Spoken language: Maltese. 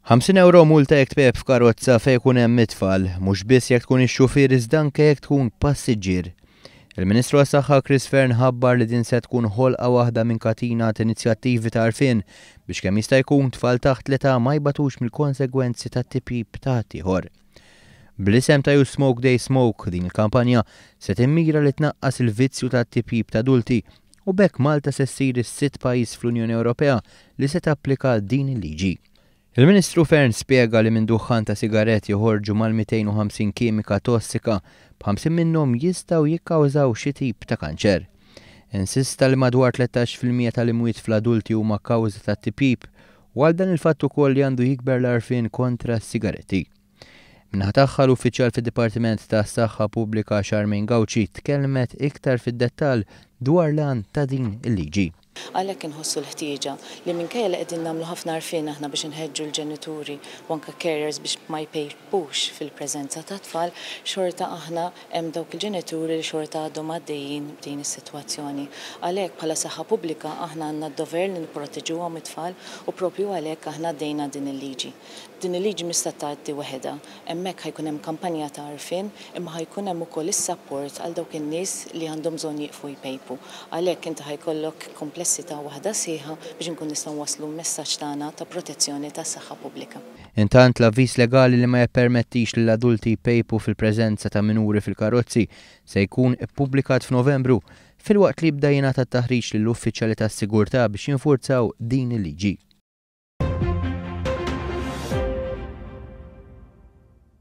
50 euro multa jekk tbeb f'karozza fejn ikun hemm it-tfal, mhux biss jekk tkun ix-xufier iżda anke jekk tkun passiġġier. Il-Ministru għas-Saħħa Chris Fearn ħabbar li din se tkun ħolqa waħda minn katina ta' inizjattivi ta' għarfien biex kemm jista' jkun tfal taħt l-età ma jbatux mill-konsegwenzi tat-tipip ta' ieħor. Bl-isem ta' You Smoke They Smoke din il-kampanja se timmira li tnaqqas il-vizzju tat-tipip ta' adulti u bekk Malta se ssir is-sitt pajjiż fl-Unjoni Ewropea li se tapplika din il-liġi. Il-Ministru Fearn spjega li minn duħħan ta' sigaretti joħorġu mal-250 kimika tossika b'50 minnhom jistgħu jikkawżaw xi tip ta' kanċer. Insista li madwar 13% tal-imwiet fl-adulti huma kkawża tat-tipip u għal dan il-fatt ukoll li għandu jikber l-għarfien kontra s-sigaretti. Minnaħa tagħha l-uffiċjal fid-Dipartiment tas-Saħħa Pubblika Charmaine Gawci tkellmet iktar fid-dettall dwar l-għan ta' din il-liġi. Għalhekk inħossu l-ħtieġa li minkejja li qegħdin nagħmlu ħafna għarfien aħna biex inħeġġu l-ġenituri u anke carers biex ma jpejpux fil-preżenza ta' tfal, xorta aħna hemm dawk il-ġenituri li xorta għadhom għaddejjin b'din is-sitwazzjoni. Għalhekk bħala saħħa pubblika aħna għandna d-dover li nipproteġuhom it-tfal u proprju għalhekk aħna għaddejna din il-liġi. Din il-liġi mista tgħaddi waħedha, hemmhekk ħajkun hemm kampanja ta' għarfien imma ħajkun hemm ukoll is-support għal dawk in-nies li għandhom bżonn jieqfu jpejpu. Għalhekk inti ħajkollok komplessità waħda sieħa biex inkun nistgħu waslu m-messaġġ tagħna ta' protezzjoni tas-saħħa pubblika. Intant l-avviż legali li ma jippermettix lill adulti jpejpu fil-preżenza ta' minuri fil-karozzi se jkun ippubblikat f'Novembru filwaqt li jibda jingħata t-taħriġ lill-uffiċjali tas-sigurtà biex jinfurzaw din il-liġi.